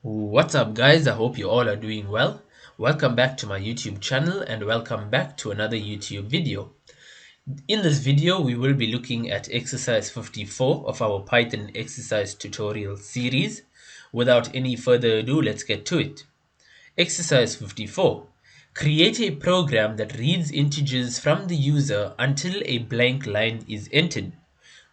What's up, guys? I hope you all are doing well. Welcome back to my YouTube channel and welcome back to another YouTube video. In this video, we will be looking at exercise 54 of our Python exercise tutorial series. Without any further ado, let's get to it. Exercise 54. Create a program that reads integers from the user until a blank line is entered.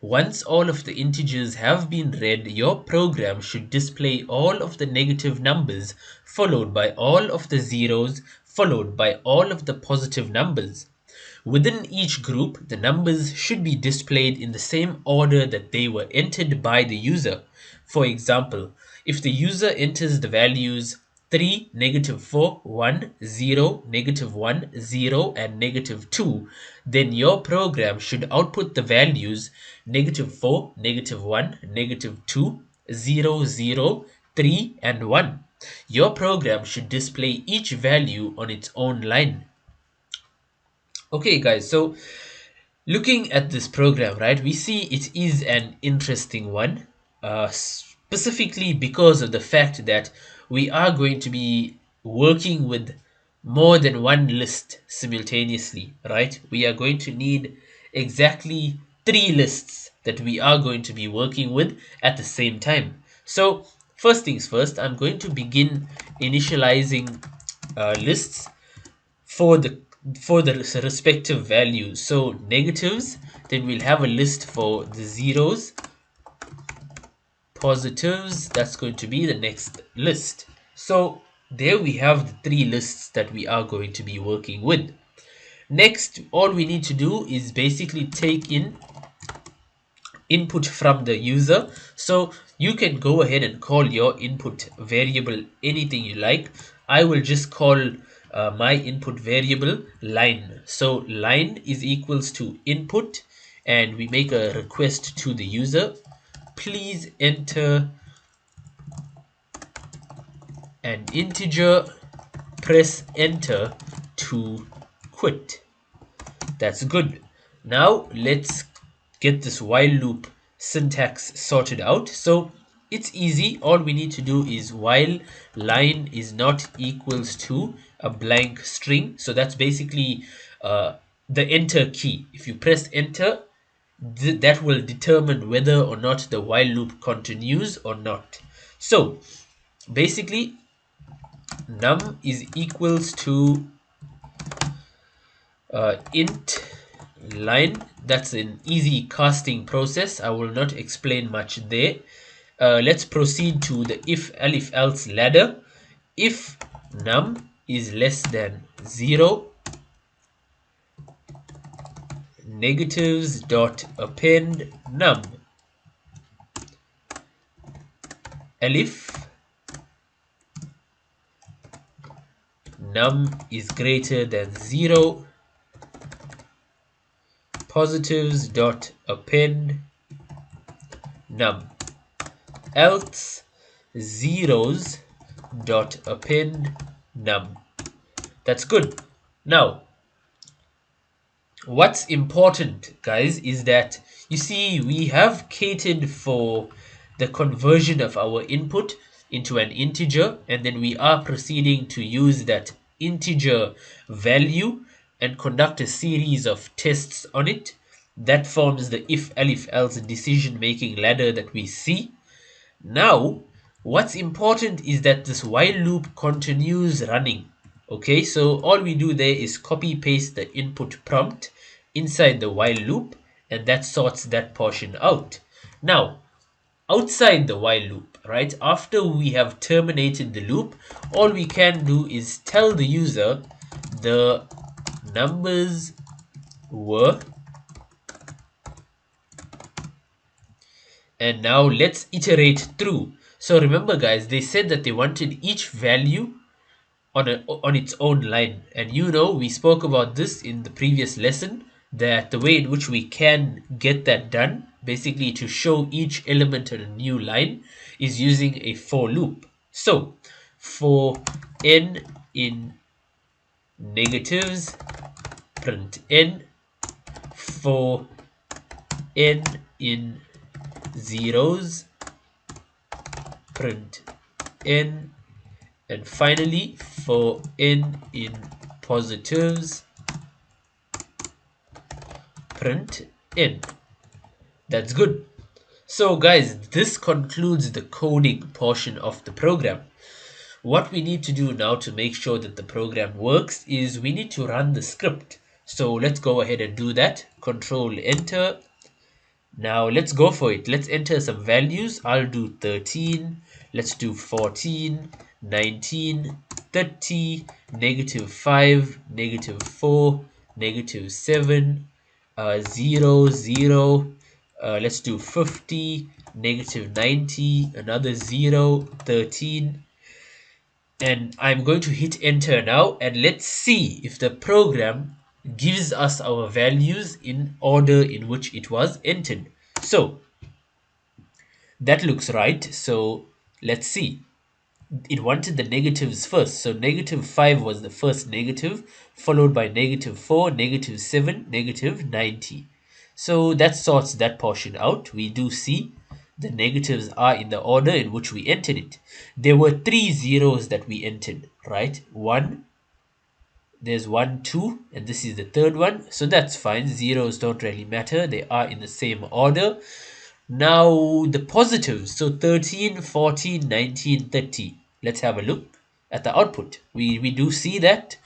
Once all of the integers have been read, your program should display all of the negative numbers, followed by all of the zeros, followed by all of the positive numbers. Within each group, the numbers should be displayed in the same order that they were entered by the user. For example, if the user enters the values 3, -4, 1, 0, -1, 0, and -2, then your program should output the values -4, -1, -2, 0, 0, 3, and 1. Your program should display each value on its own line. Okay, guys, so looking at this program, right, we see it is an interesting one, specifically because of the fact that we are going to be working with more than one list simultaneously, right? We are going to need exactly three lists that we are going to be working with at the same time. So, first things first, I'm going to begin initializing lists for the respective values. So negatives, then we'll have a list for the zeros. Positives, that's going to be the next list. So there we have the three lists that we are going to be working with. Next, all we need to do is basically take in input from the user. So you can go ahead and call your input variable anything you like. I will just call my input variable line. So line is equals to input, and we make a request to the user. Please enter an integer, press enter to quit. That's good. Now let's get this while loop syntax sorted out. So it's easy. All we need to do is while line is not equals to a blank string. So that's basically the enter key. If you press enter, that will determine whether or not the while loop continues or not. So basically num is equals to int line. That's an easy casting process. I will not explain much there. Let's proceed to the if else ladder. If num is less than 0, negatives dot append num. Elif num is greater than 0, positives dot append num. Else zeros dot append num. That's good. Now what's important, guys, is that you see we have catered for the conversion of our input into an integer, and then we are proceeding to use that integer value and conduct a series of tests on it. That forms the if else decision making ladder that we see. Now what's important is that this while loop continues running. Okay, so all we do there is copy paste the input prompt inside the while loop, and that sorts that portion out. Now outside the while loop, right, after we have terminated the loop, all we can do is tell the user the numbers were, and now let's iterate through. So remember, guys, they said that they wanted each value on its own line, and we spoke about this in the previous lesson, that the way in which we can get that done, basically to show each element on a new line, is using a for loop. So for n in negatives, print n. For n in zeros, print n, and finally for n in positives, print n. That's good. So guys, this concludes the coding portion of the program. What we need to do now to make sure that the program works is we need to run the script. So let's go ahead and do that. Control Enter. Now let's go for it. Let's enter some values. I'll do 13. Let's do 14, 19, 30, -5, -4, -7, 0, 0. Let's do 50, -90, another 0, 13. And I'm going to hit enter now, and let's see if the program gives us our values in order in which it was entered. So that looks right. So let's see. It wanted the negatives first. So -5 was the first negative, followed by -4, -7, -90. So that sorts that portion out. We do see the negatives are in the order in which we entered it. There were 3 zeros that we entered, right? One, there's 1, 2, and this is the third one. So that's fine. Zeros don't really matter. They are in the same order. Now the positives, so 13, 14, 19, 30. Let's have a look at the output. We do see that.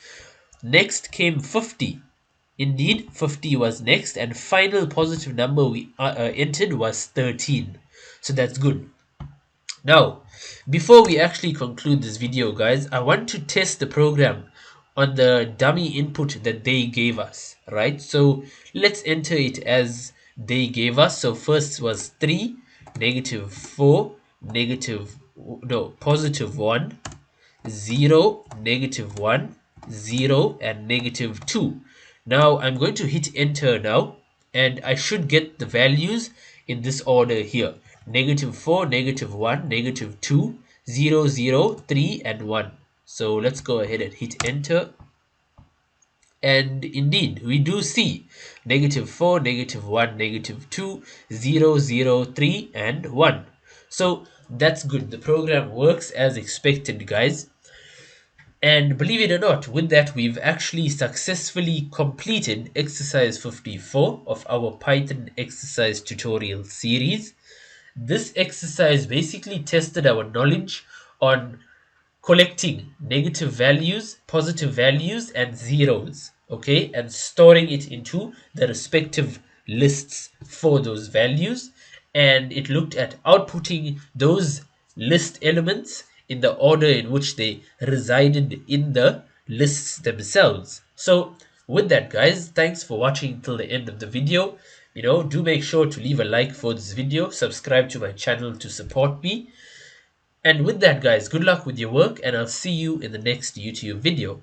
Next came 50. Indeed, 50 was next, and final positive number we entered was 13. So that's good. Now, before we actually conclude this video, guys, I want to test the program on the dummy input that they gave us, right? So let's enter it as they gave us. So first was 3, -4, +1, 0, -1, 0, and -2. Now I'm going to hit enter now, and I should get the values in this order here. -4, -1, -2, 0, 0, 3, and 1. So let's go ahead and hit enter. And indeed, we do see -4, -1, -2, 0, 0, 3, and 1. So that's good. The program works as expected, guys. And believe it or not, with that, we've actually successfully completed exercise 54 of our Python exercise tutorial series. This exercise basically tested our knowledge on collecting negative values, positive values, and zeros, okay, and storing it into the respective lists for those values. And it looked at outputting those list elements in the order in which they resided in the lists themselves. So with that, guys, thanks for watching till the end of the video. Do make sure to leave a like for this video, subscribe to my channel to support me. And with that, guys, good luck with your work, and I'll see you in the next YouTube video.